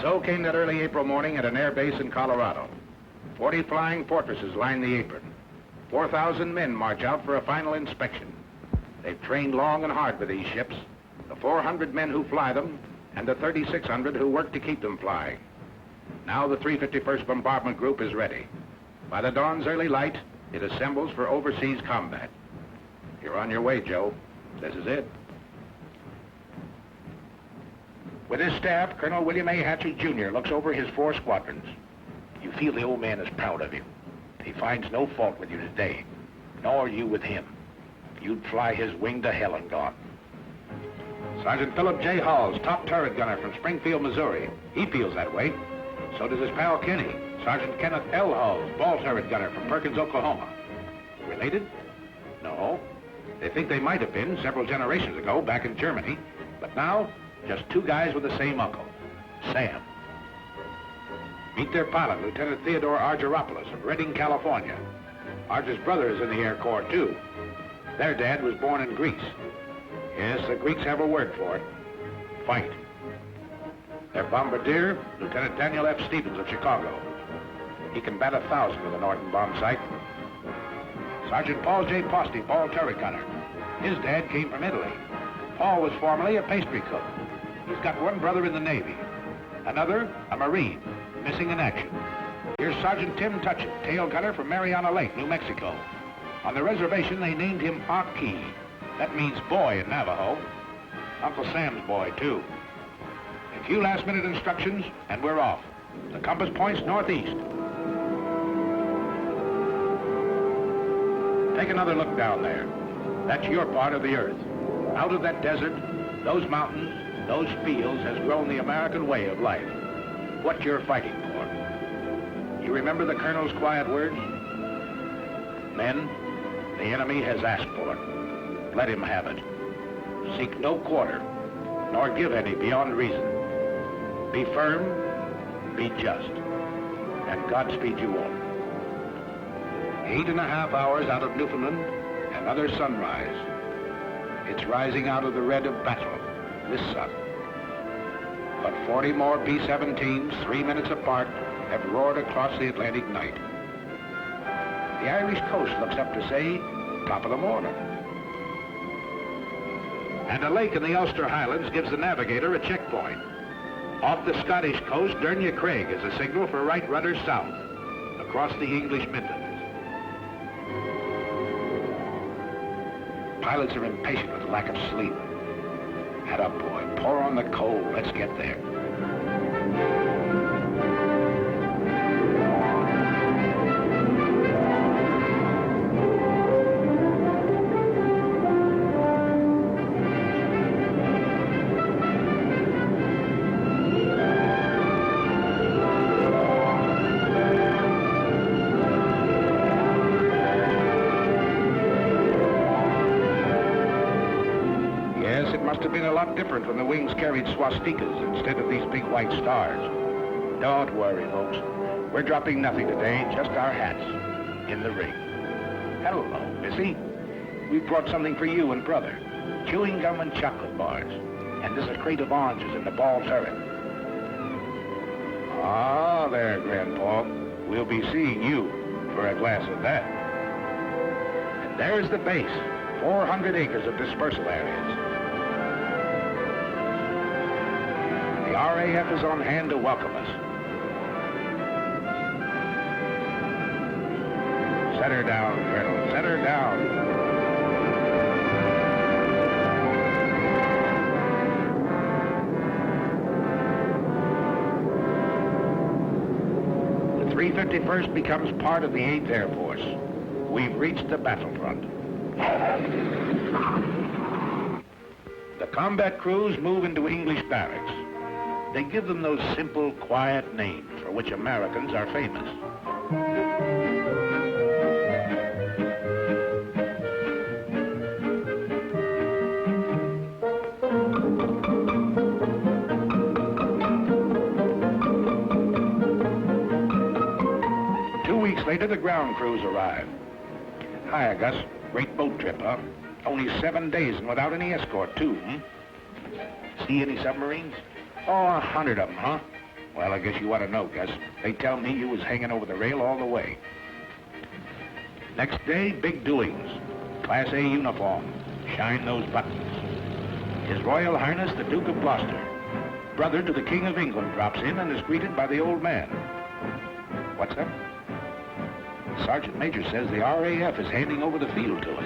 So came that early April morning at an air base in Colorado. 40 flying fortresses line the apron. 4,000 men march out for a final inspection. They've trained long and hard with these ships, the 400 men who fly them, and the 3,600 who work to keep them flying. Now the 351st Bombardment Group is ready. By the dawn's early light, it assembles for overseas combat. You're on your way, Joe. This is it. With his staff, Colonel William A. Hatcher, Jr. looks over his 4 squadrons. You feel the old man is proud of you. He finds no fault with you today, nor you with him. You'd fly his wing to hell and gone. Sergeant Philip J. Halls, top turret gunner from Springfield, Missouri. He feels that way. So does his pal Kenny, Sergeant Kenneth L. Halls, ball turret gunner from Perkins, Oklahoma. Related? No. They think they might have been several generations ago back in Germany, but now, just 2 guys with the same uncle, Sam. Meet their pilot, Lieutenant Theodore Argyropoulos of Redding, California. Argy's brother is in the Air Corps, too. Their dad was born in Greece. Yes, the Greeks have a word for it. Fight. Their bombardier, Lieutenant Daniel F. Stevens of Chicago. He can bat 1,000 with a Norton bomb sight. Sergeant Paul J. Posty, ball turret gunner. His dad came from Italy. Paul was formerly a pastry cook. He's got 1 brother in the Navy. Another, a Marine, missing in action. Here's Sergeant Tim Tutchin, tail gunner from Mariana Lake, New Mexico. On the reservation, they named him Aki. That means boy in Navajo. Uncle Sam's boy, too. A few last-minute instructions, and we're off. The compass points northeast. Take another look down there. That's your part of the earth. Out of that desert, those mountains, those fields has grown the American way of life. What you're fighting for. You remember the Colonel's quiet words? Men, the enemy has asked for it. Let him have it. Seek no quarter, nor give any beyond reason. Be firm, be just, and Godspeed you all. 8.5 hours out of Newfoundland, another sunrise. It's rising out of the red of battle, this sun. But 40 more B-17s, 3 minutes apart, have roared across the Atlantic night. The Irish coast looks up to say, top of the morning. And a lake in the Ulster Highlands gives the navigator a checkpoint. Off the Scottish coast, Dernya Craig is a signal for right rudder south, across the English Midlands. Pilots are impatient with the lack of sleep. Head up, boy. Pour on the coal. Let's get there. Must have been a lot different when the wings carried swastikas instead of these big white stars. Don't worry, folks. We're dropping nothing today, just our hats in the ring. Hello, Missy. We brought something for you and brother. Chewing gum and chocolate bars. And there's a crate of oranges in the ball turret. Ah, there, Grandpa. We'll be seeing you for a glass of that. And there's the base. 400 acres of dispersal areas. The RAF is on hand to welcome us. Set her down, Colonel. Set her down. The 351st becomes part of the 8th Air Force. We've reached the battlefront. The combat crews move into English barracks. They give them those simple, quiet names for which Americans are famous. Later, the ground crews arrive. Hiya, Gus. Great boat trip, huh? Only 7 days and without any escort, too, See any submarines? Oh, 100 of them, huh? Well, I guess you ought to know, Gus. They tell me you was hanging over the rail all the way. Next day, big doings. Class A uniform. Shine those buttons. His Royal Highness, the Duke of Gloucester, brother to the King of England, drops in and is greeted by the old man. What's up? Sergeant Major says the RAF is handing over the field to us.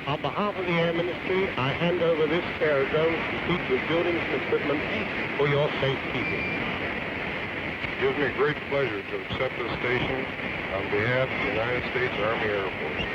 On behalf of the Air Ministry, I hand over this aerodrome complete with buildings and equipment for your safekeeping. It gives me great pleasure to accept this station on behalf of the United States Army Air Force.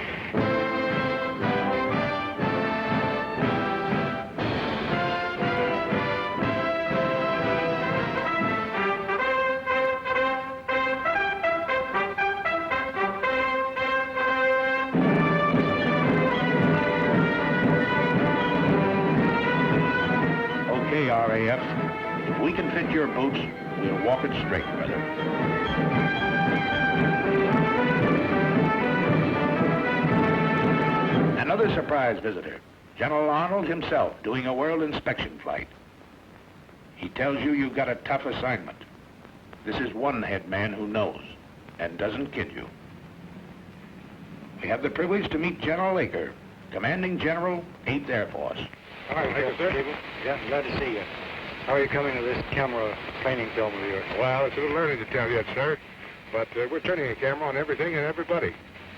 Okay, RAF. If we can fit your boots, we'll walk it straight, brother. Another surprise visitor. General Arnold himself doing a world inspection flight. He tells you you've got a tough assignment. This is one head man who knows and doesn't kid you. We have the privilege to meet General Aker, Commanding General, 8th Air Force. All right, thank you, sir. Gable. Yeah, glad to see you. How are you coming to this camera training film of yours? Well, it's a little early to tell yet, sir, but we're turning a camera on everything and everybody.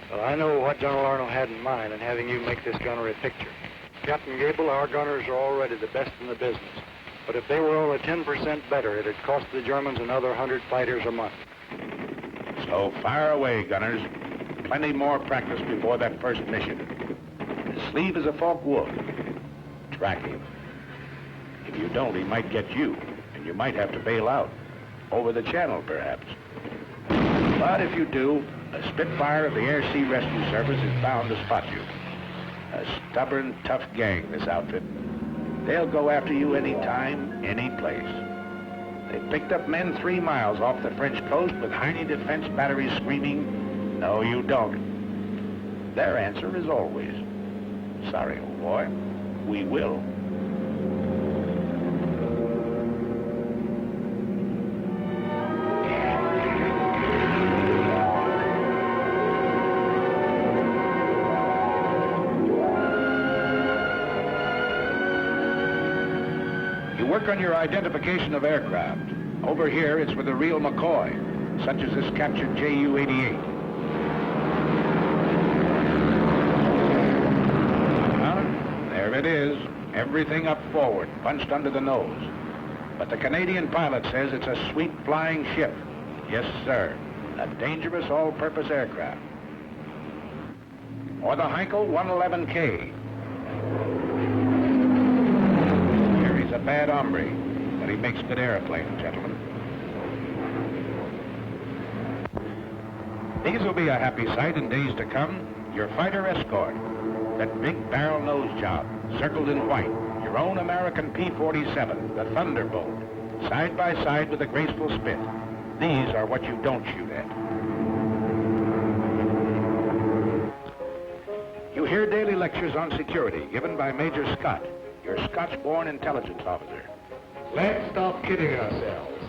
Well, I know what General Arnold had in mind in having you make this gunner a picture. Captain Gable, our gunners are already the best in the business. But if they were only 10% better, it'd cost the Germans another 100 fighters a month. So fire away, gunners. Plenty more practice before that first mission. His sleeve is a forked wood. Track him. If you don't, he might get you, and you might have to bail out. Over the channel, perhaps. But if you do, a Spitfire of the Air Sea Rescue Service is bound to spot you. A stubborn, tough gang, this outfit. They'll go after you any time, any place. They picked up men 3 miles off the French coast with Heine defense batteries screaming, "No, you don't." Their answer is always, "Sorry, old boy, we will." Work on your identification of aircraft. Over here, it's with a real McCoy, such as this captured Ju-88. There it is. Everything up forward, punched under the nose. But the Canadian pilot says it's a sweet flying ship. Yes, sir. A dangerous all-purpose aircraft. Or the Heinkel 111K. He's a bad hombre, but he makes good airplanes, gentlemen. These will be a happy sight in days to come. Your fighter escort, that big barrel nose job, circled in white. Your own American P-47, the Thunderbolt, side by side with a graceful spit. These are what you don't shoot at. You hear daily lectures on security given by Major Scott, your Scotch-born intelligence officer. Let's stop kidding ourselves.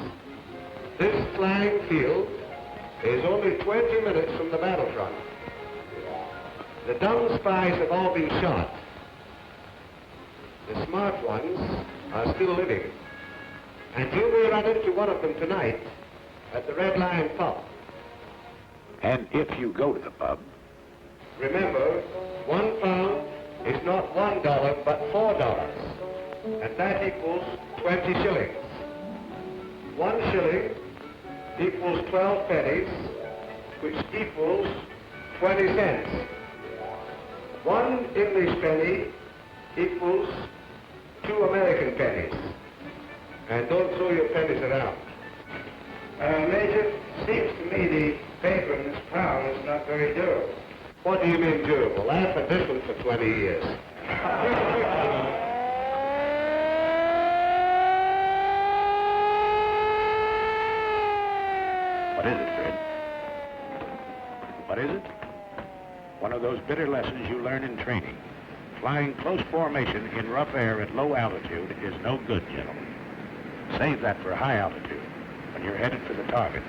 This flying field is only 20 minutes from the battlefront. The dumb spies have all been shot. The smart ones are still living. And you may run into one of them tonight at the Red Lion pub. And if you go to the pub, remember, £1 is not $1, but $4. And that equals 20 shillings. 1 shilling equals 12 pennies, which equals 20 cents. 1 English penny equals 2 American pennies. And don't throw your pennies around. Major, seems to me the paper in this town is not very durable. What do you mean, do? Well, laugh at this one for 20 years. What is it, Fred? What is it? One of those bitter lessons you learn in training. Flying close formation in rough air at low altitude is no good, gentlemen. Save that for high altitude, when you're headed for the target.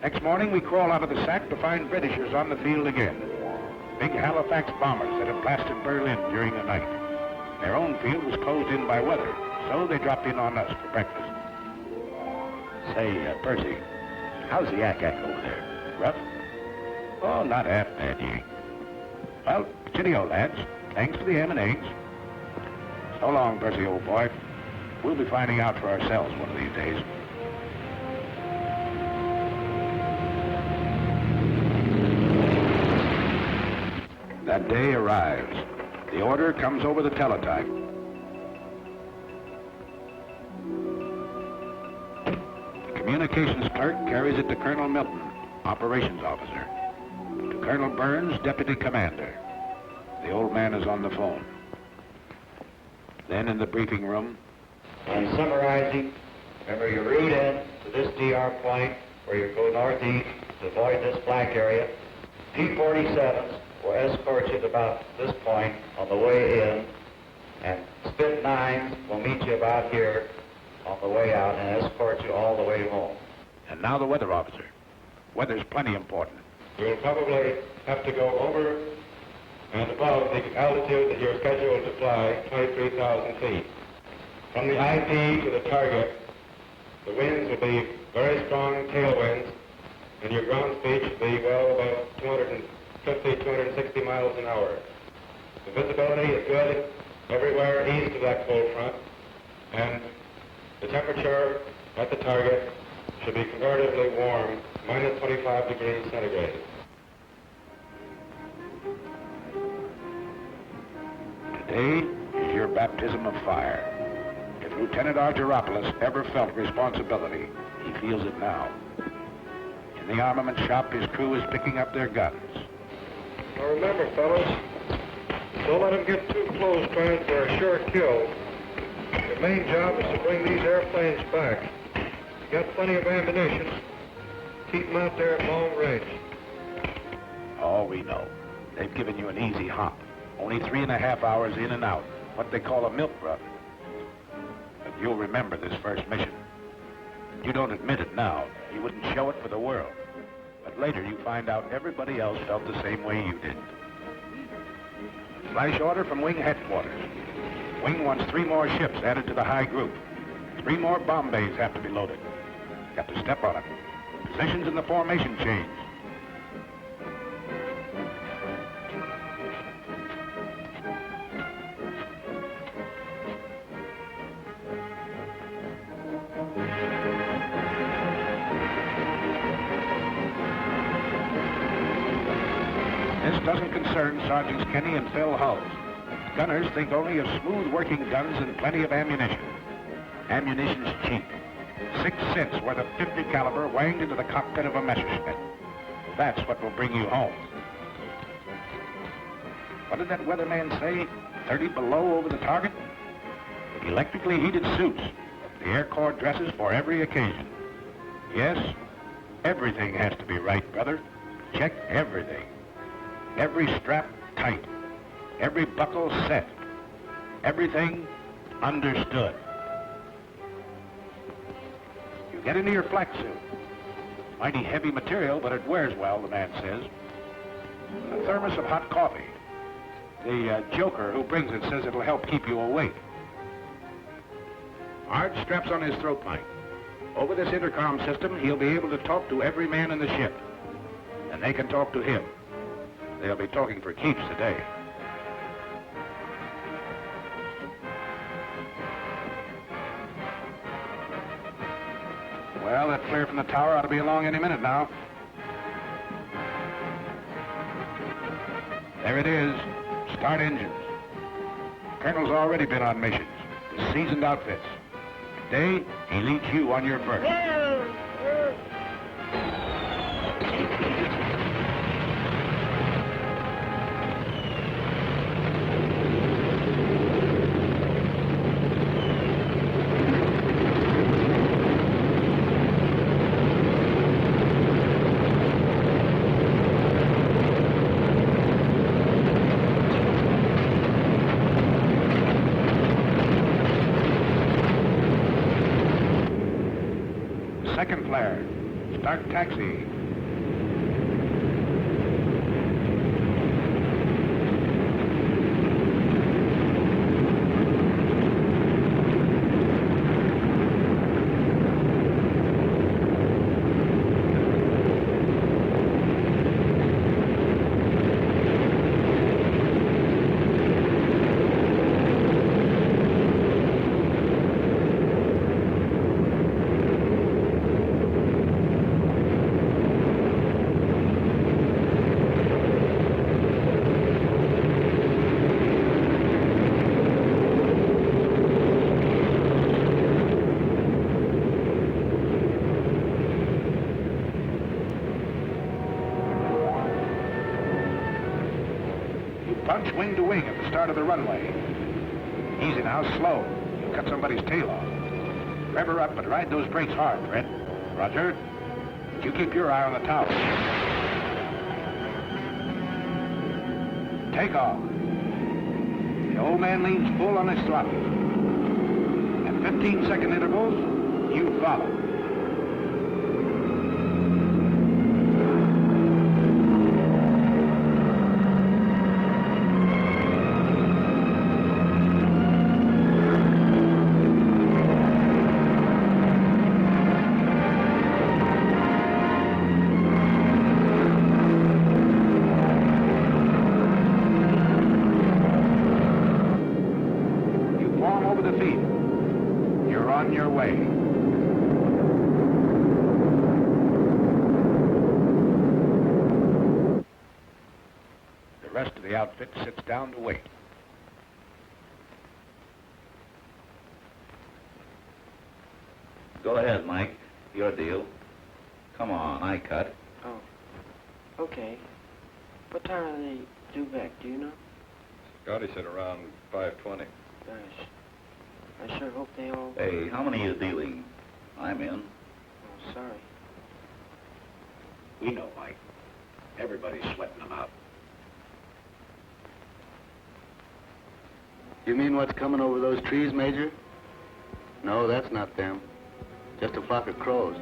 Next morning, we crawl out of the sack to find Britishers on the field again. Big Halifax bombers that had blasted Berlin during the night. Their own field was closed in by weather, so they dropped in on us for breakfast. Say, Percy, how's the yak-yak over there? Rough? Oh, not half bad, Yank. Well, cheerio, lads. Thanks for the ham and eggs. So long, Percy, old boy. We'll be finding out for ourselves one of these days. That day arrives. The order comes over the teletype. The communications clerk carries it to Colonel Milton, operations officer. To Colonel Burns, deputy commander. The old man is on the phone. Then in the briefing room. I'm summarizing. Remember your route in to this DR point where you go northeast to avoid this black area. P-47s will escort you to about this point on the way in, and Spit 9s will meet you about here on the way out and escort you all the way home. And now the weather officer. Weather's plenty important. You'll probably have to go over and above the altitude that you're scheduled to fly, 23,000 feet. From the IP to the target, the winds will be very strong tailwinds, and your ground speed should be well about 260 miles an hour. The visibility is good everywhere east of that cold front, and the temperature at the target should be comparatively warm, minus 25 degrees centigrade. Today is your baptism of fire. If Lieutenant Argyropoulos ever felt responsibility, he feels it now. In the armament shop, his crew is picking up their guns. Now remember, fellas, don't let them get too close trying for a sure kill. Your main job is to bring these airplanes back. You got plenty of ammunition. Keep them out there at long range. Oh, we know. They've given you an easy hop. Only 3.5 hours in and out. What they call a milk run. But you'll remember this first mission. You don't admit it now. You wouldn't show it for the world. But later you find out everybody else felt the same way you did. Flash order from Wing headquarters. Wing wants 3 more ships added to the high group. 3 more bomb bays have to be loaded. Got to step on it. Positions in the formation change. This doesn't concern Sergeants Kenny and Phil Hulls. Gunners think only of smooth-working guns and plenty of ammunition. Ammunition's cheap. 6 cents worth of .50 caliber wanged into the cockpit of a Messerschmitt. That's what will bring you home. What did that weatherman say? 30 below over the target? Electrically heated suits. The Air Corps dresses for every occasion. Yes, everything has to be right, brother. Check everything. Every strap tight. Every buckle set. Everything understood. You get into your flak suit. Mighty heavy material, but it wears well, the man says. A thermos of hot coffee. The joker who brings it says it'll help keep you awake. Art straps on his throat mic. Over this intercom system, he'll be able to talk to every man in the ship. And they can talk to him. They'll be talking for keeps today. Well, that flare from the tower ought to be along any minute now. There it is. Start engines. Colonel's already been on missions with seasoned outfits. Today, he leads you on your berth. Second flare. Start taxi. Punch wing to wing at the start of the runway. Easy now, slow. You'll cut somebody's tail off. Rev her up, but ride those brakes hard, Fred. Roger. You keep your eye on the tower. Take off. The old man leans full on his throttle. At 15-second intervals, you follow. You're on your way. The rest of the outfit sits down to wait. Go ahead, Mike. Your deal. Come on, I cut. Oh, okay. What time are they due back, do you know? Scotty said around 5:20. Gosh, I sure hope they all... Hey, how many is dealing? I'm in. Oh, sorry. We know, Mike. Everybody's sweating them out. You mean what's coming over those trees, Major? No, that's not them. Just a flock of crows.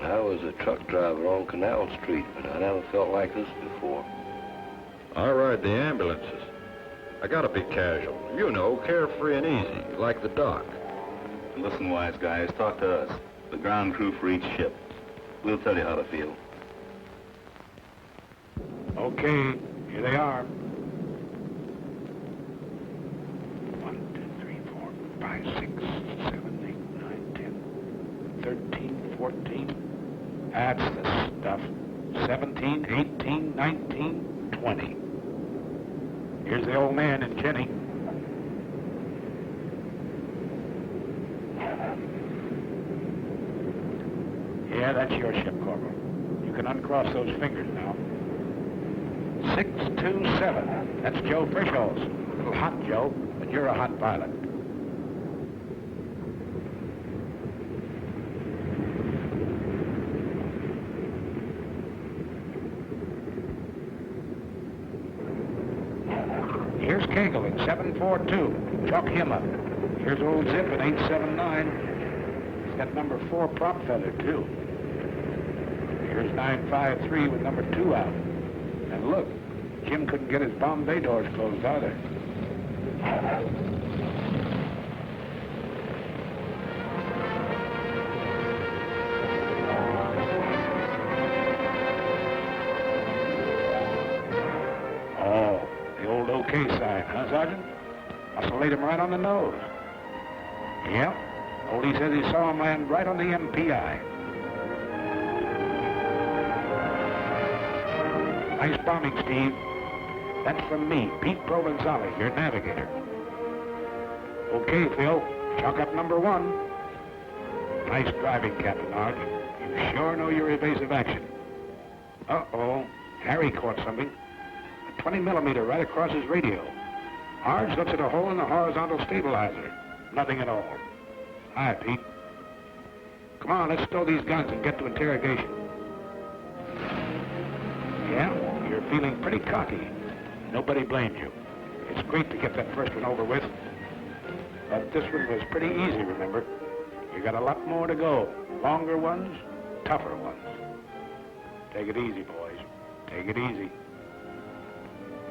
I was a truck driver on Canal Street, but I never felt like this before. I ride the ambulances. I gotta be casual. You know, carefree and easy, like the doc. Listen, wise guys, talk to us. The ground crew for each ship. We'll tell you how to feel. Okay, here they are. 1, 2, 3, 4, 5, 6, 7, 8, 9, 10, 13, 14. That's the stuff. 17, 18, 19, 20. Here's the old man and Jenny. Yeah, that's your ship, Corporal. You can uncross those fingers now. 627. That's Joe Frischholz. A little hot, Joe, but you're a hot pilot. Here's Gable in 742. Chalk him up. Here's old Zip in 879. He's got number 4 prop feather, too. Here's 953 with number 2 out. And look, Jim couldn't get his bomb bay doors closed either. Oh, the old OK sign, huh, Sergeant? Must have laid him right on the nose. Yep. Oldie says he saw him land right on the MPI. Nice bombing, Steve. That's from me, Pete Provenzali, your navigator. Okay, Phil, chalk up number 1. Nice driving, Captain Arch. You sure know your evasive action. Uh-oh, Harry caught something. A 20 millimeter right across his radio. Arch looks at a hole in the horizontal stabilizer. Nothing at all. Hi, Pete. Come on, let's stow these guns and get to interrogation. Yeah, you're feeling pretty cocky. Nobody blames you. It's great to get that first one over with. But this one was pretty easy, remember? You got a lot more to go. Longer ones, tougher ones. Take it easy, boys. Take it easy.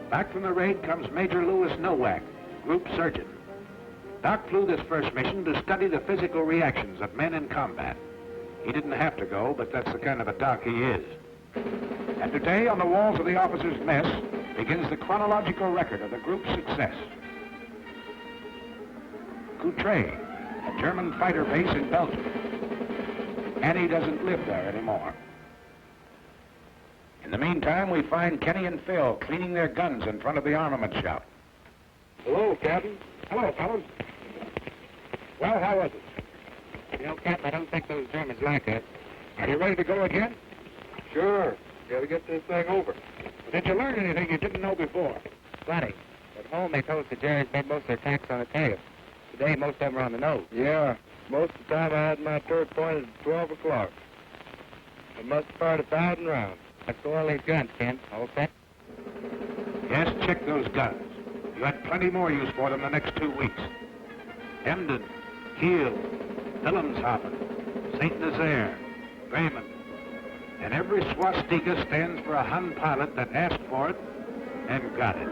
Back from the raid comes Major Lewis Nowak, Group Surgeon. Doc flew this first mission to study the physical reactions of men in combat. He didn't have to go, but that's the kind of a doc he is. And today, on the walls of the officers' mess, begins the chronological record of the group's success. Coutray, a German fighter base in Belgium. Annie doesn't live there anymore. In the meantime, we find Kenny and Phil cleaning their guns in front of the armament shop. Hello, Captain. Hello, fellas. Well, how was it? You know, Captain, I don't think those Germans like us. Are you ready to go again? Sure. Got to get this thing over. But did you learn anything you didn't know before? Plenty. At home, they told us the Jerry's made most of their attacks on the tail. Today, most of them are on the nose. Yeah. Most of the time, I had my turret pointed at 12 o'clock. I must have fired 1,000 rounds. Let's go all these guns, Ken. All set? Yes, check those guns. You had plenty more use for them the next 2 weeks. Emden, Kiel, Wilhelmshaven, St. Nazaire, Bremen. And every swastika stands for a Hun pilot that asked for it and got it.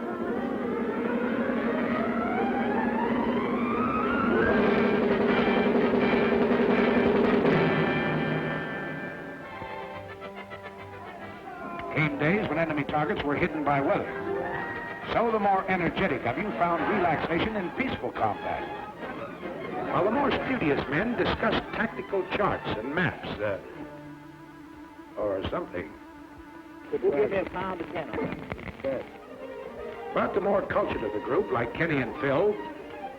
Came days when enemy targets were hidden by weather. So the more energetic of you found relaxation in peaceful combat, while the more studious men discussed tactical charts and maps, or something. Could you give me a pound again? But the more cultured of the group, like Kenny and Phil,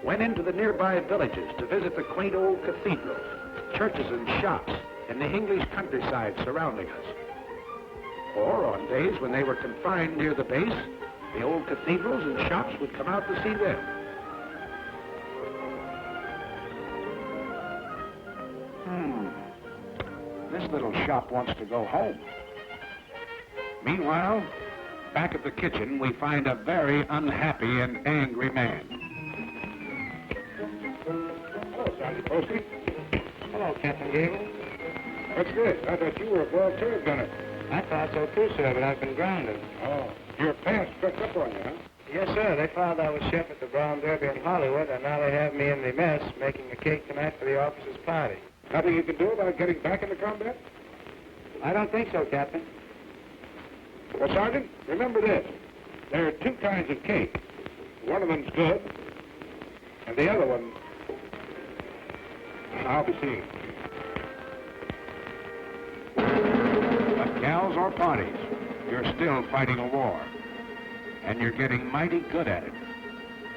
went into the nearby villages to visit the quaint old cathedrals, churches and shops in the English countryside surrounding us. Or on days when they were confined near the base, the old cathedrals and shops would come out to see them. This little shop wants to go home. Meanwhile, back at the kitchen, we find a very unhappy and angry man. Hello, Sergeant Posty. Hello, Captain Gable. What's this? I thought you were a ball turret gunner. I thought so too, sir, but I've been grounded. Oh, your pants crept up on you, huh? Yes, sir. They found I was chef at the Brown Derby in Hollywood, and now they have me in the mess making a cake tonight for the officers' party. Nothing you can do about getting back into combat? I don't think so, Captain. Well, Sergeant, remember this. There are 2 kinds of cake. One of them's good, and the other one, I'll be seeing. But gals or parties, you're still fighting a war. And you're getting mighty good at it.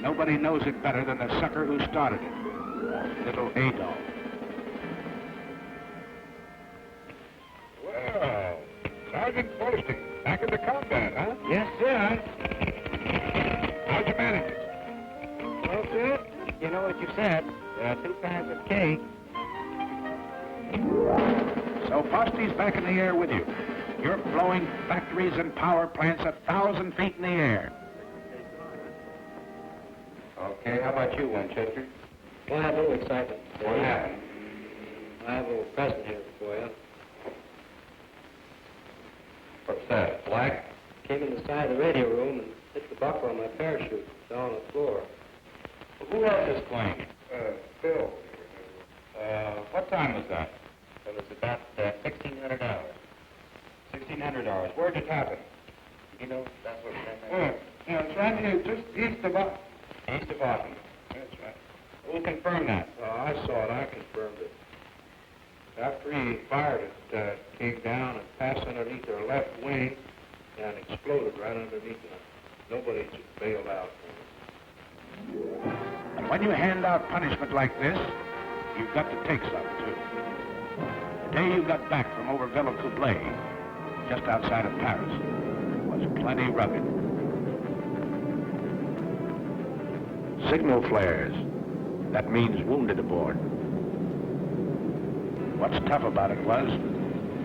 Nobody knows it better than the sucker who started it, little Adolf. Well, Sergeant Posty, back into combat, huh? Yes, sir. How'd you manage it? Well, sir, you know what you said. There are 2 kinds of cake. So Posty's back in the air with you. You're blowing factories and power plants 1,000 feet in the air. Okay, how about you, Winchester? Well, I have a little excitement. What happened? I have a little present here for you. What's that, black? Came in the side of the radio room and hit the buckle on my parachute down on the floor. Who had this plane? Phil. What time was that? It was about $1,600. $1,600. Where'd it happen? You know, that's what Yeah, it's right here, just east of us. East of Austin. That's right. We'll confirm that. I saw it. I confirmed it. After he fired it, came down and passed underneath their left wing and exploded right underneath the Nobody bailed out. And when you hand out punishment like this, you've got to take some, too. The day you got back from over Villacoublay, just outside of Paris, was plenty rugged. Signal flares. That means wounded aboard. What's tough about it was,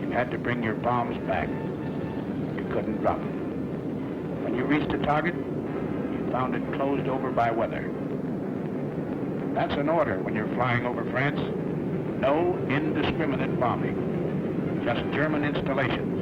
you had to bring your bombs back. You couldn't drop them. When you reached a target, you found it closed over by weather. That's an order when you're flying over France. No indiscriminate bombing. Just German installations.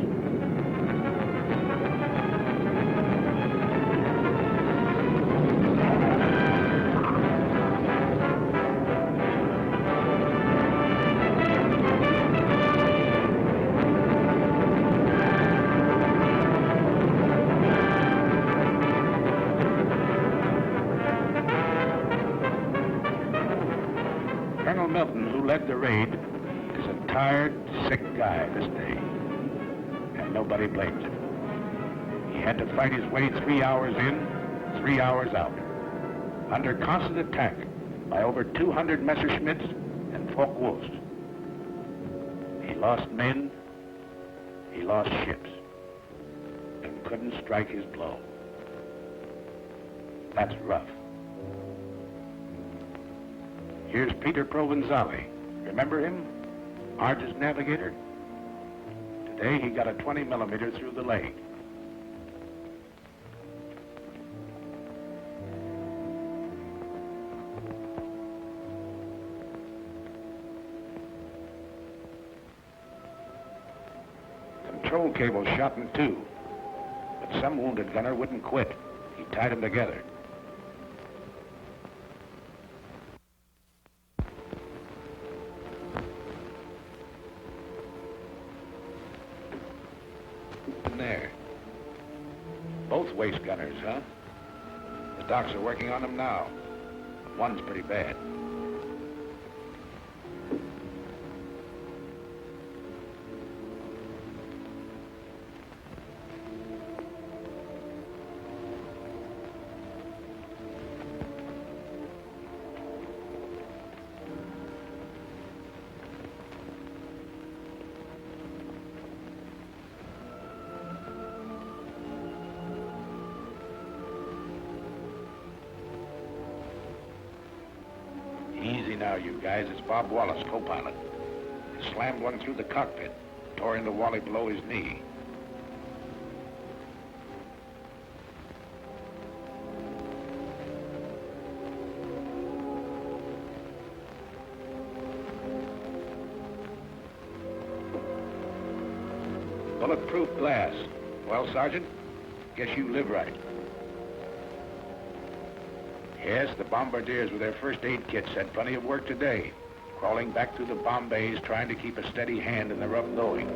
Colonel Milton, who led the raid, is a tired, sick guy this day, and nobody blames him. He had to fight his way 3 hours in, 3 hours out, under constant attack by over 200 Messerschmitts and Focke-Wulfs. He lost men, he lost ships, and couldn't strike his blow. That's rough. Here's Peter Provenzali. Remember him? Arge's navigator? Today he got a 20 millimeter through the leg. Control cable shot in two, but some wounded gunner wouldn't quit. He tied them together. There. Both waist gunners, huh? The docs are working on them now. One's pretty bad. Easy now, you guys. It's Bob Wallace, co-pilot. He slammed one through the cockpit, tore into Wally below his knee. Bulletproof glass. Well, Sergeant, guess you live right. Yes, the bombardiers with their first aid kits had plenty of work today, crawling back through the bomb bays, trying to keep a steady hand in the rough going.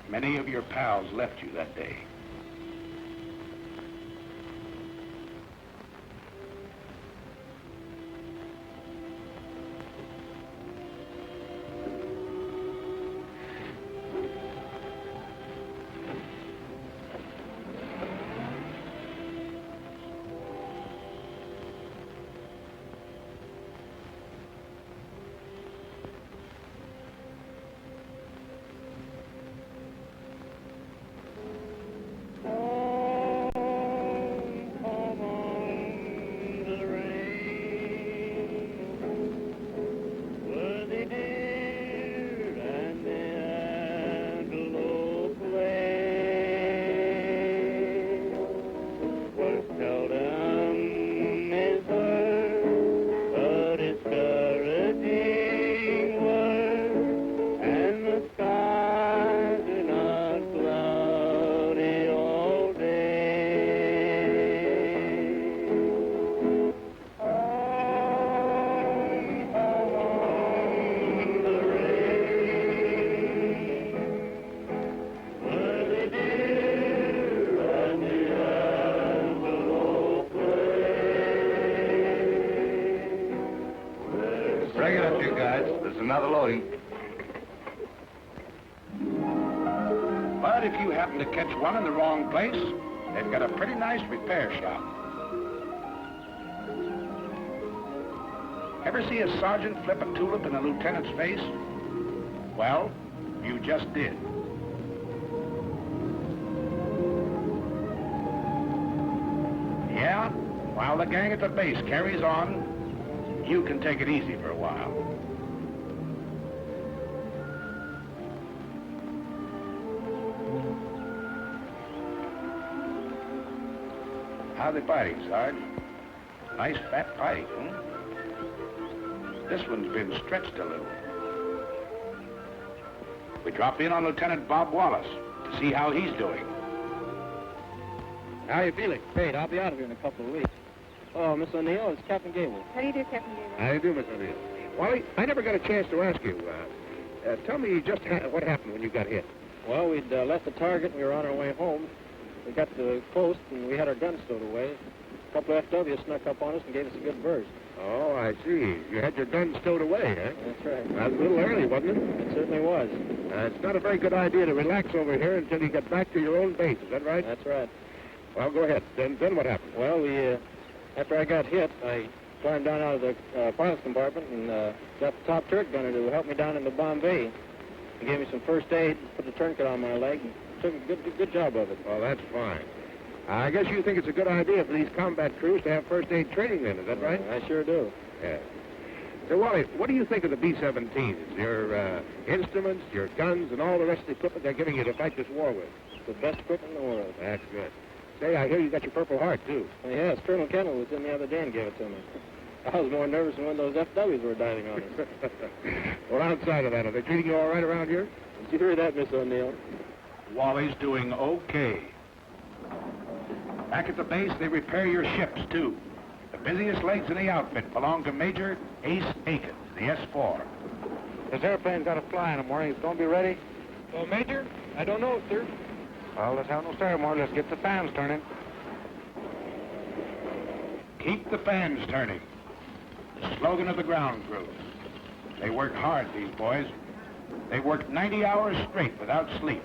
Many of your pals left you that day. There's another loading. But if you happen to catch one in the wrong place, they've got a pretty nice repair shop. Ever see a sergeant flip a tulip in a lieutenant's face? Well, you just did. Yeah, while the gang at the base carries on, you can take it easy for a while. How they fighting, Sarge? Nice fat fight, huh? This one's been stretched a little. We drop in on Lieutenant Bob Wallace to see how he's doing. How are you feeling? Great, I'll be out of here in a couple of weeks. Oh, Miss O'Neill, it's Captain Gable. How do you do, Captain Gable? How do you do, Miss O'Neill? Wally, I never got a chance to ask you. Tell me just what happened when you got hit. Well, we'd left the target and we were on our way home. We got to the post and we had our guns stowed away. A couple of FWs snuck up on us and gave us a good burst. Oh, I see. You had your guns stowed away, huh? That's right. That was a little early, wasn't it? It certainly was. It's not a very good idea to relax over here until you get back to your own base. Is that right? That's right. Well, go ahead. Then what happened? Well, after I got hit, I climbed down out of the pilot's compartment and got the top turret gunner to help me down in the Bombay. He gave me some first aid, put the tourniquet on my leg, and took a good job of it. Well, that's fine. I guess you think it's a good idea for these combat crews to have first aid training then, is that right? I sure do. Yeah. So, Wally, what do you think of the B-17s? Your instruments, your guns, and all the rest of the equipment they're giving you to fight this war with? It's the best equipment in the world. That's good. Say, I hear you got your Purple Heart, too. Yes, Colonel Kendall was in the other day and gave it to me. I was more nervous than when those FWs were diving on us. Well, outside of that, are they treating you all right around here? Did you hear that, Miss O'Neill? Wally's doing okay. Back at the base, they repair your ships, too. The busiest legs in the outfit belong to Major Ace Aiken, the S-4. This airplane's got to fly in the morning. It's going to be ready? Well, Major, I don't know, sir. Well, let's have no ceremony. Let's get the fans turning. Keep the fans turning. The slogan of the ground crew. They work hard, these boys. They work 90 hours straight without sleep.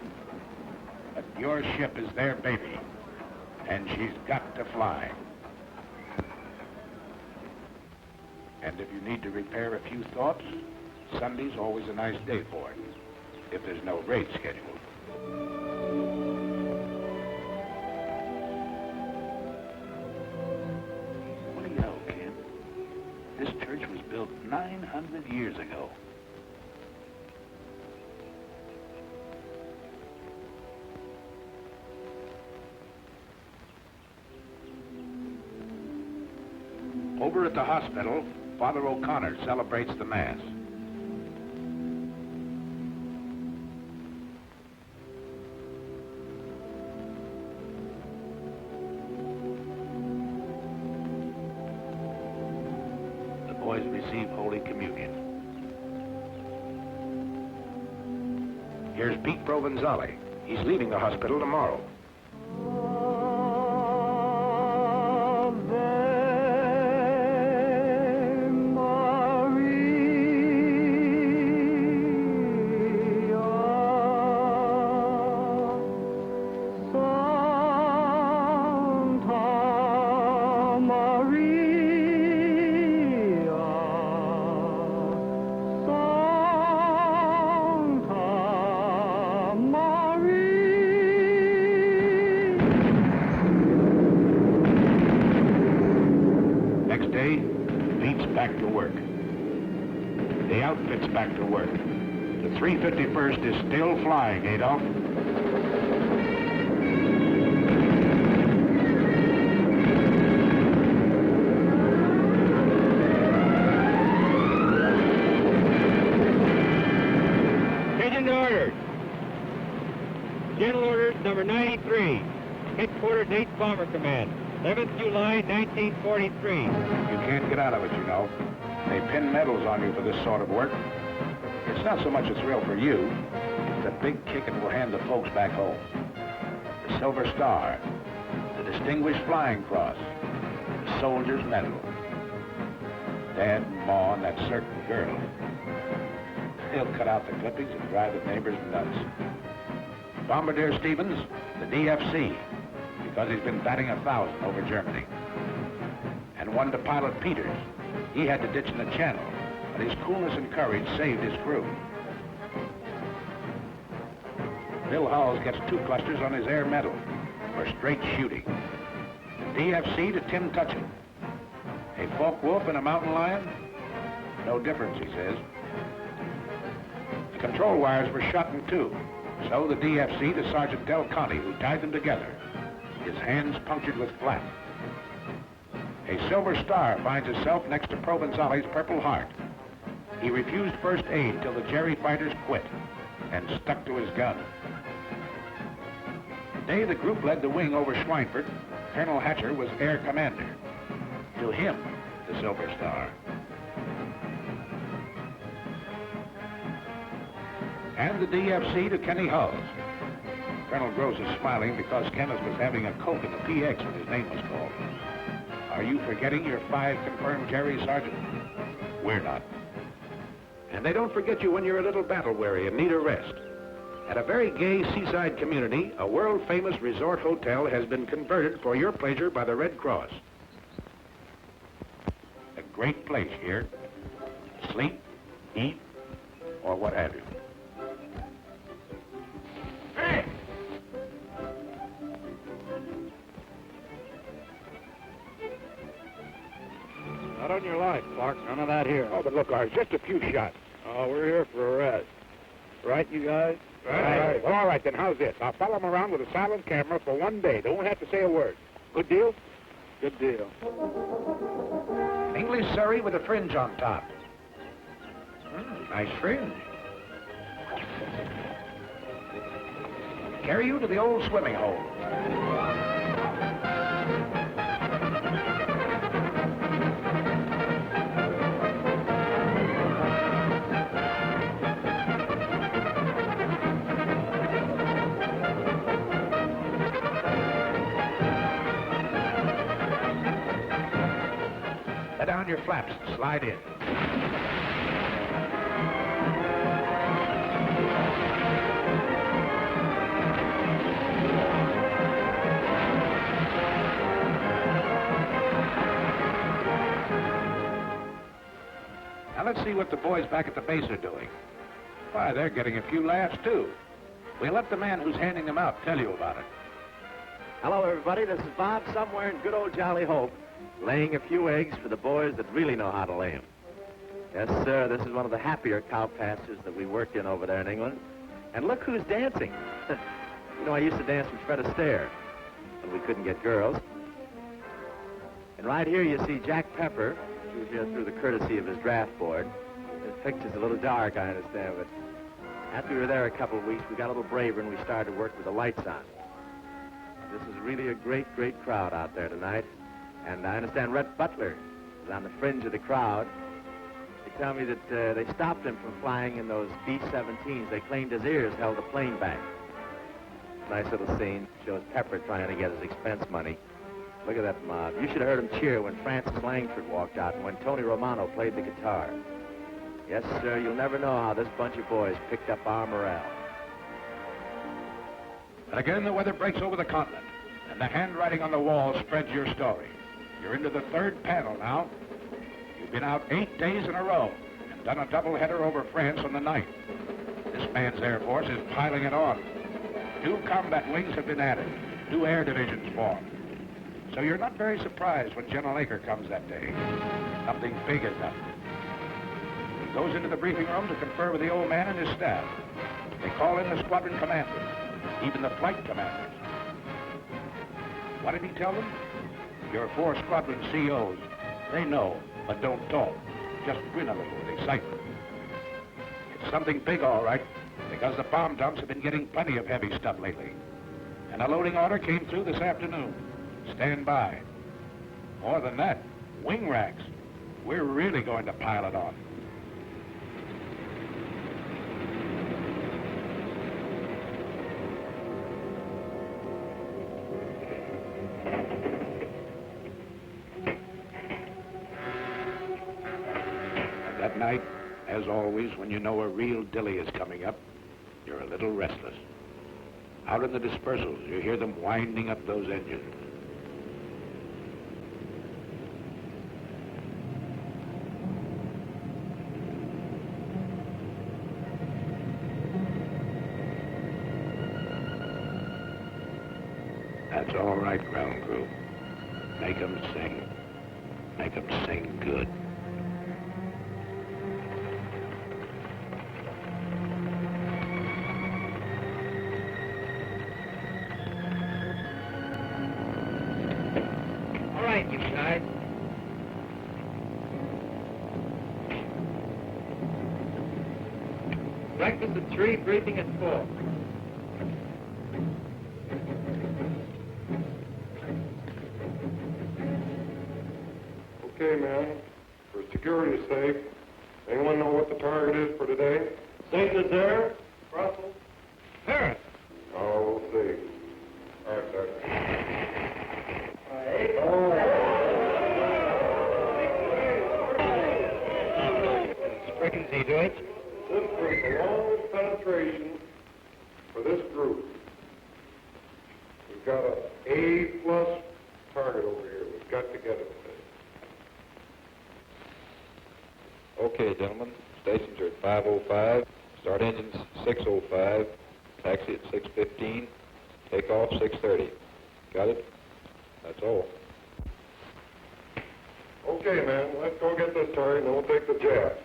But your ship is their baby, and she's got to fly. And if you need to repair a few thoughts, Sunday's always a nice day for it, if there's no raid scheduled. What do you know, kid? This church was built 900 years ago. Over at the hospital, Father O'Connor celebrates the Mass. The boys receive Holy Communion. Here's Pete Provenzale. He's leaving the hospital tomorrow. Back to work. The 351st is still flying, Adolf. Attention orders. General orders number 93. Headquarters 8th Bomber Command. 11th July, 1943. You can't get out of it, you know. They pin medals on you for this sort of work. It's not so much a thrill for you. It's a big kick it will hand the folks back home. The Silver Star, the Distinguished Flying Cross, the Soldier's Medal. Dad and Ma and that certain girl. He'll cut out the clippings and drive the neighbors nuts. Bombardier Stevens, the DFC, because he's been batting 1,000 over Germany. And one to Pilot Peters. He had to ditch in the channel, but his coolness and courage saved his crew. Bill Hulls gets 2 clusters on his Air Medal for straight shooting. DFC to Tim Tutchin. A Focke Wulf and a mountain lion? No difference, he says. The control wires were shot in 2. So the DFC to Sergeant Del Conte, who tied them together, his hands punctured with flak. A Silver Star finds itself next to Provenzali's Purple Heart. He refused first aid till the Jerry fighters quit and stuck to his gun. The day the group led the wing over Schweinfurt, Colonel Hatcher was air commander. To him, the Silver Star. And the DFC to Kenny Hulls. Colonel Gross is smiling because Kenneth was having a Coke in the PX when his name was called. Are you forgetting your 5 confirmed Jerry, Sergeant? We're not. And they don't forget you when you're a little battle-weary and need a rest. At a very gay seaside community, a world-famous resort hotel has been converted for your pleasure by the Red Cross. A great place here. Sleep, eat, or what have you. Hey! Not on your life, Clark. None of that here. Oh, but look, ours, just a few shots. Oh, we're here for a rest. Right, you guys? Right. Well, all right, then, how's this? I'll follow him around with a silent camera for 1 day. They won't have to say a word. Good deal? Good deal. An English Surrey with a fringe on top. Nice fringe. Carry you to the old swimming hole. Let down your flaps and slide in. Now let's see what the boys back at the base are doing. Why, they're getting a few laughs, too. We'll let the man who's handing them out tell you about it. Hello, everybody. This is Bob, somewhere in good old Jolly Hope, laying a few eggs for the boys that really know how to lay them. Yes, sir, this is one of the happier cow pastures that we worked in over there in England. And look who's dancing. You know, I used to dance with Fred Astaire, but we couldn't get girls. And right here you see Jack Pepper, who's here through the courtesy of his draft board. His picture's a little dark, I understand, but after we were there a couple of weeks, we got a little braver and we started to work with the lights on. This is really a great, great crowd out there tonight. And I understand Rhett Butler is on the fringe of the crowd. They tell me that they stopped him from flying in those B-17s. They claimed his ears held the plane back. Nice little scene. Shows Pepper trying to get his expense money. Look at that mob. You should have heard him cheer when Francis Langford walked out and when Tony Romano played the guitar. Yes, sir, you'll never know how this bunch of boys picked up our morale. And again, the weather breaks over the continent, and the handwriting on the wall spreads your story. You're into the 3rd panel now. You've been out 8 days in a row and done a doubleheader over France on the 9th. This man's Air Force is piling it on. 2 combat wings have been added, 2 air divisions formed. So you're not very surprised when General Aker comes that day. Something big is up. He goes into the briefing room to confer with the old man and his staff. They call in the squadron commanders, even the flight commanders. What did he tell them? Your 4 squadron COs, they know, but don't talk. Just grin a little with excitement. It's something big, all right, because the bomb dumps have been getting plenty of heavy stuff lately. And a loading order came through this afternoon. Stand by. More than that, wing racks. We're really going to pile it on. That night, As always, when you know a real dilly is coming up, you're a little restless. Out in the dispersals, you hear them winding up those engines. That's all right, ground crew. Make 'em sing. Make 'em sing good. All right, you guys. Breakfast at 3, briefing at 4. Okay, man. For security's sake, anyone know what the target is for today? St. Nazaire? Brussels? Paris. Oh, we'll see. All right, Sergeant. Sprechen Sie Deutsch? This was the longest penetration for this group. We've got an A+ target over here. We've got to get it today. Okay, gentlemen. Stations are at 5:05. Start engines 6:05. Taxi at 6:15. Take off 6:30. Got it? That's all. Okay, man. Let's go get this target and then we'll take the jab.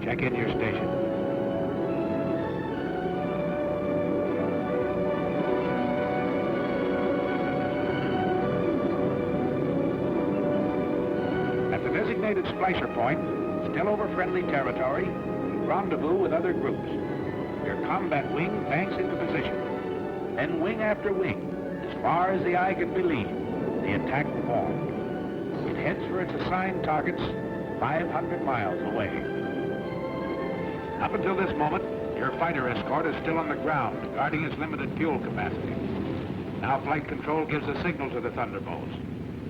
Check in your station. At the designated splicer point, still over friendly territory, rendezvous with other groups. Your combat wing banks into position. Then wing after wing, as far as the eye can believe, the attack formed. It heads for its assigned targets 500 miles away. Up until this moment, your fighter escort is still on the ground, guarding its limited fuel capacity. Now flight control gives a signal to the Thunderbolts.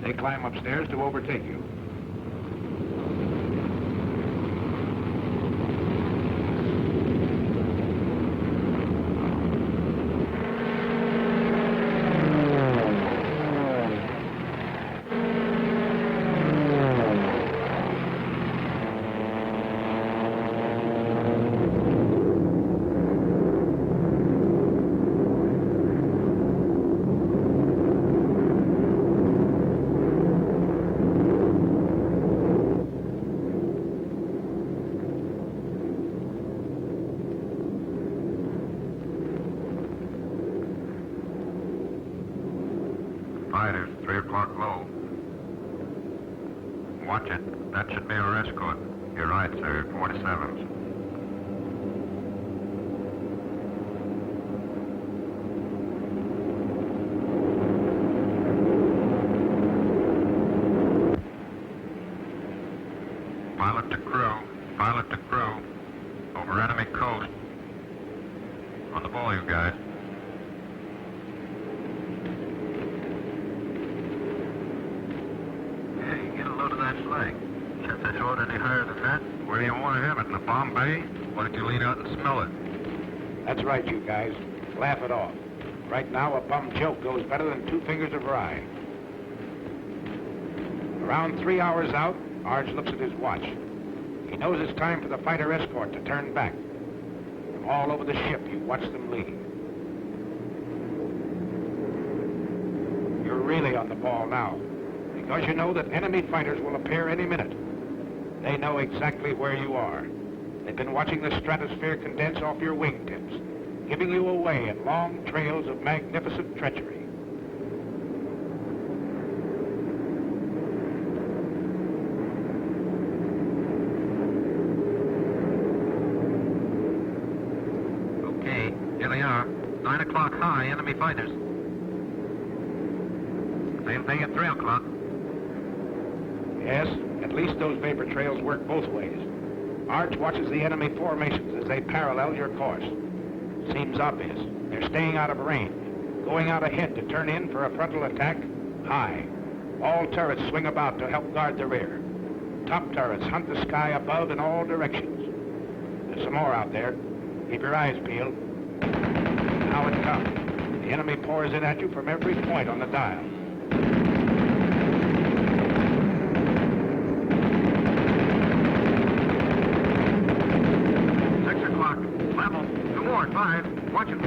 They climb upstairs to overtake you. Fighters, 3 o'clock low. Watch it. That should be our escort. You're right, sir. 47s. Pilot to crew. Pilot to crew. Over enemy coast. On the ball, you guys. Hey, get a load of that flag. Can't that load any higher than that? Where do you want to have it? In the bomb bay? Why don't you lean out and smell it? That's right, you guys. Laugh it off. Right now, a bum joke goes better than 2 fingers of rye. Around 3 hours out, Arge looks at his watch. He knows it's time for the fighter escort to turn back. From all over the ship, you watch them leave. You're really on the ball now, because you know that enemy fighters will appear any minute. They know exactly where you are. They've been watching the stratosphere condense off your wingtips, giving you away in long trails of magnificent treachery. Okay, here they are. 9 o'clock high, enemy fighters. Same thing at 3 o'clock. Yes, at least those vapor trails work both ways. Arch watches the enemy formations as they parallel your course. Seems obvious. They're staying out of range, going out ahead to turn in for a frontal attack high. All turrets swing about to help guard the rear. Top turrets hunt the sky above in all directions. There's some more out there. Keep your eyes peeled. Now it comes. The enemy pours in at you from every point on the dial. Level. 2 more. 5. Watch it.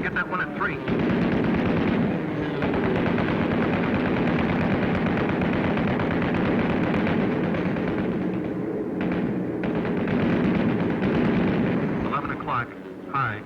Get that one at 3. High.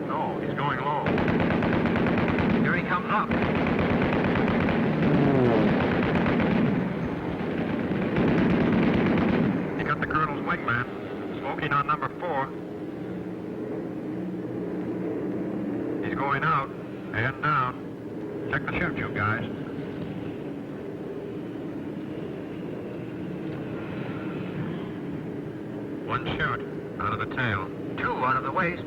No, he's going low. Here he comes up. Wingman, smoking on number 4. He's going out and down. Check the chute, you guys. One chute out of the tail. 2 out of the waist.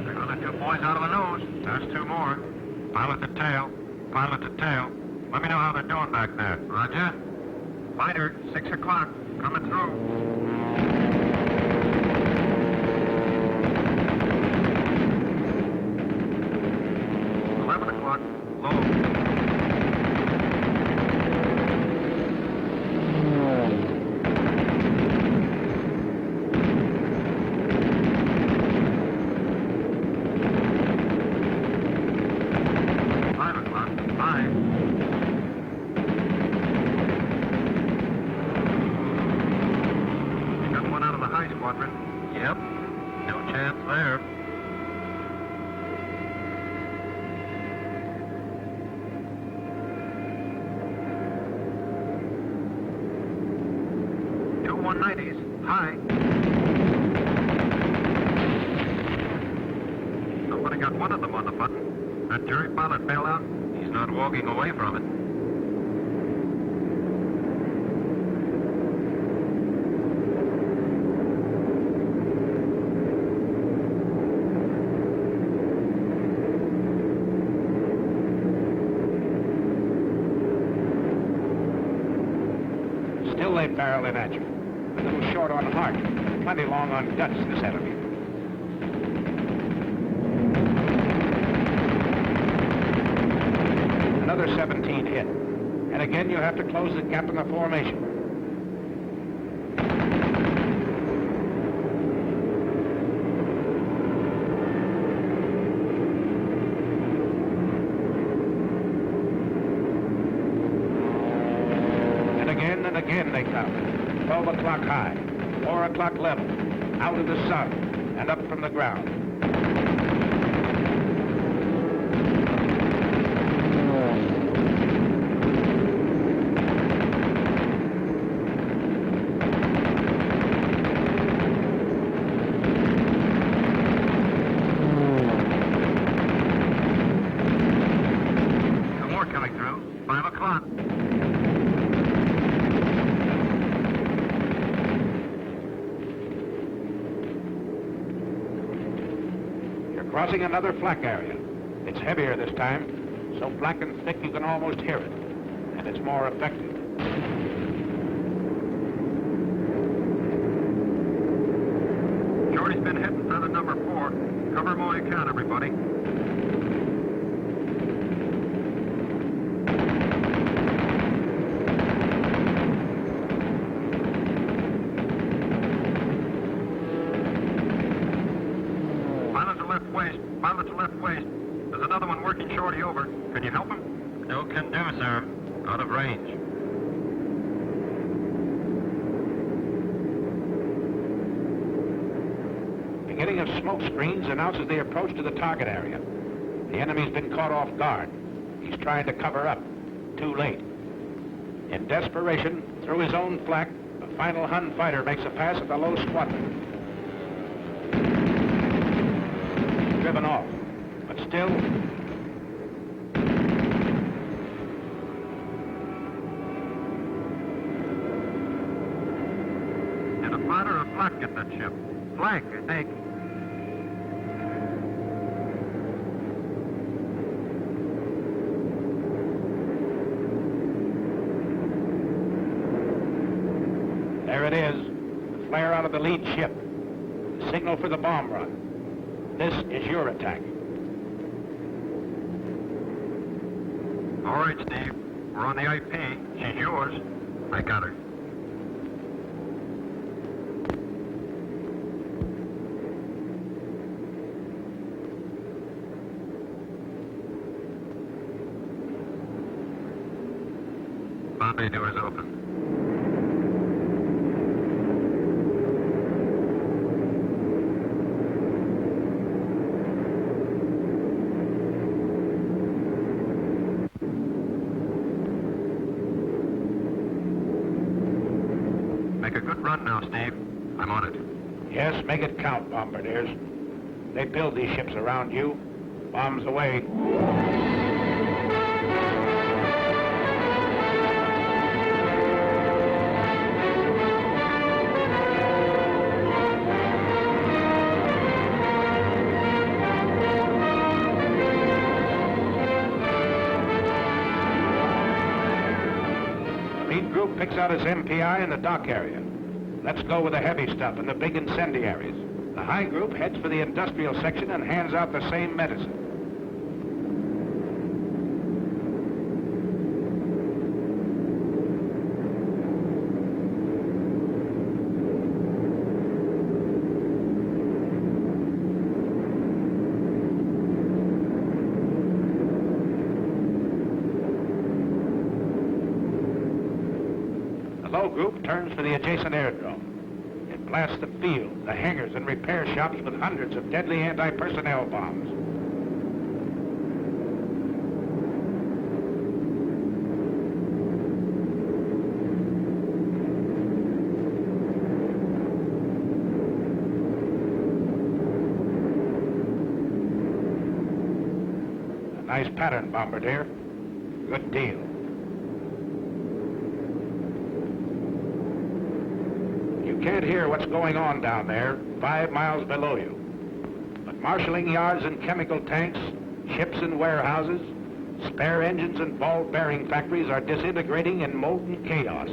There go the 2 boys out of the nose. That's 2 more. Pilot to tail. Pilot to tail. Let me know how they're doing back there. Roger. Fighter, 6 o'clock. Coming through. Yep, no chance there. Two 190s, high. Somebody got one of them on the button. That jury pilot bailed out. He's not walking away from it. Still they barrel in at you. A little short on heart, plenty long on guts, this enemy. Another 17 hit. And again, you have to close the gap in the formation. Again and again they come. 12 o'clock high, 4 o'clock level, out of the sun, and up from the ground. Crossing another flak area. It's heavier this time, so black and thick you can almost hear it, and it's more effective. Shorty's been hitting feather number 4. Cover them all you can, everybody. Pilot to left waist. There's another one working Shorty over. Can you help him? No can do, sir. Out of range. Beginning of smoke screens announces the approach to the target area. The enemy's been caught off guard. He's trying to cover up. Too late. In desperation, through his own flak, the final Hun fighter makes a pass at the low squadron. Driven off, but still. Did a fighter or flak get that ship? Flak, I think. There it is, the flare out of the lead ship. The signal for the bomb run. This is your attack. All right, Steve. We're on the IP. She's yours. I got her. Bombay doors open. Make a good run now, Steve. I'm on it. Yes, make it count, bombardiers. They build these ships around you. Bombs away. The lead group picks out its MPI in the dock area. Let's go with the heavy stuff and the big incendiaries. The high group heads for the industrial section and hands out the same medicine. The low group turns for the adjacent airdrome. It blasts the field, the hangars, and repair shops with hundreds of deadly anti-personnel bombs. A nice pattern, bombardier. Good deal. You can't hear what's going on down there, 5 miles below you. But marshalling yards and chemical tanks, ships and warehouses, spare engines and ball bearing factories are disintegrating in molten chaos.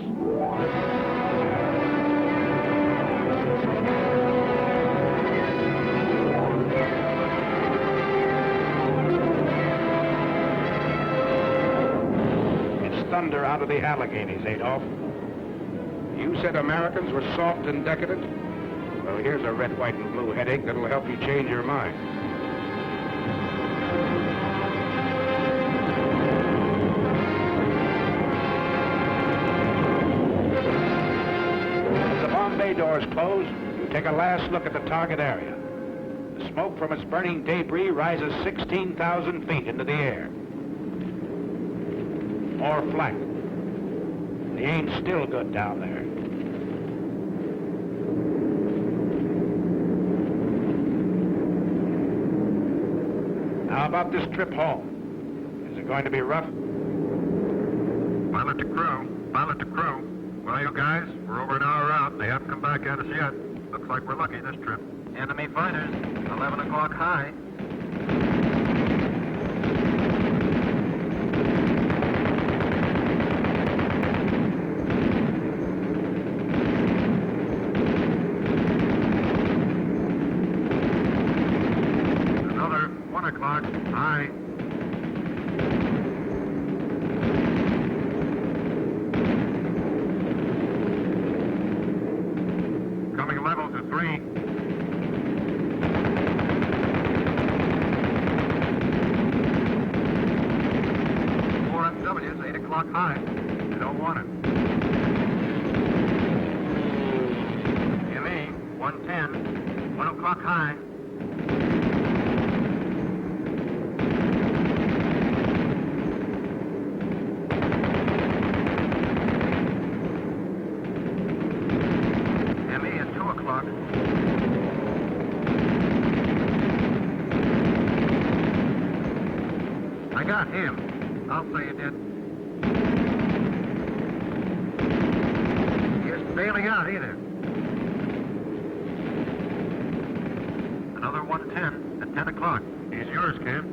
It's thunder out of the Alleghenies, Adolf. You said Americans were soft and decadent? Well, here's a red, white, and blue headache that'll help you change your mind. bay doors close, you take a last look at the target area. The smoke from its burning debris rises 16,000 feet into the air. More flak. The aim's still good down there. How about this trip home? Is it going to be rough? Pilot to crew. Pilot to crew. Well, you guys, we're over an hour out. They haven't come back at us yet. Looks like we're lucky this trip. Enemy fighters, 11 o'clock high. Another 1 o'clock high. Coming level to 3. W's, 8 o'clock high. You don't want it. ME, 110, 1 o'clock high. ME at 2 o'clock. I got him. I'll say you did. He isn't bailing out either. Another 110 at 10 o'clock. He's yours, kid.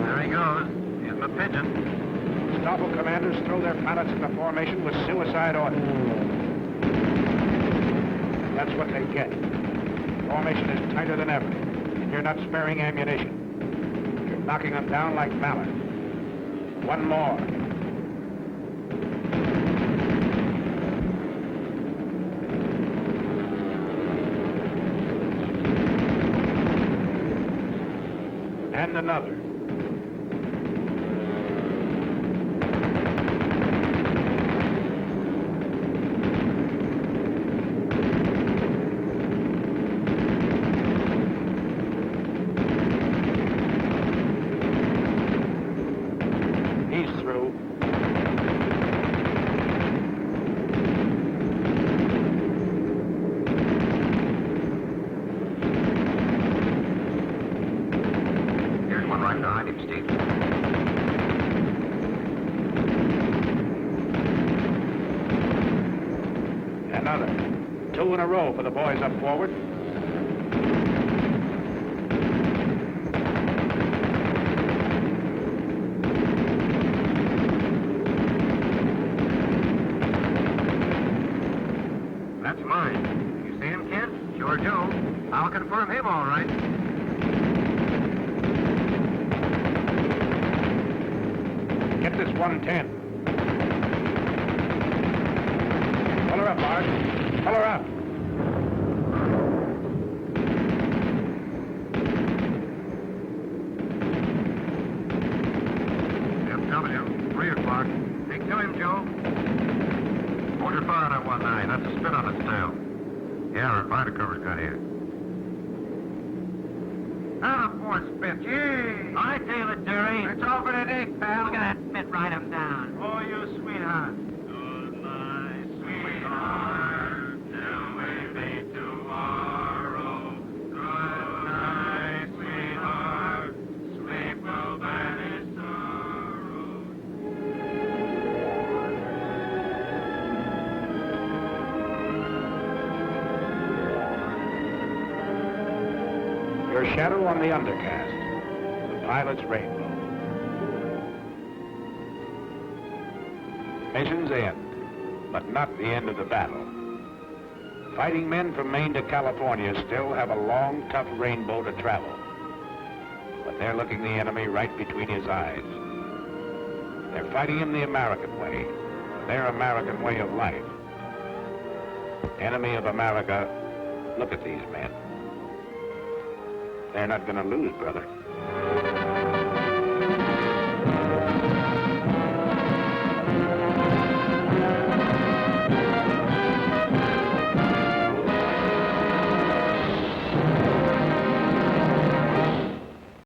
There he goes. Here's my pigeon. Stoffel commanders throw their pilots into formation with suicide orders. That's what they get. Formation is tighter than ever. You're not sparing ammunition. You're knocking them down like mallards. One more. And another. Another. 2 in a row for the boys up forward. That's mine. You see him, kid? Sure do. I'll confirm him all right. Get this 110. Pull her up, Mark. Pull her up. FW, 3 o'clock. Take to him, Joe. Hold your fire on that 1-9. That's a spit on its tail. Yeah, our fighter cover's got here. Ah, poor spit. Gee! I tell it, Jerry. It's all for today, pal. Look at that spit. Write him down. Oh, you sweetheart. Good night, sweetheart. Till we meet tomorrow. Good night, sweetheart. Sleep will banish sorrow. Your shadow on the undercast. The pilot's rainbow. Mission's end, but not the end of the battle. Fighting men from Maine to California still have a long, tough rainbow to travel. But they're looking the enemy right between his eyes. They're fighting him the American way, their American way of life. Enemy of America, look at these men. They're not going to lose, brother.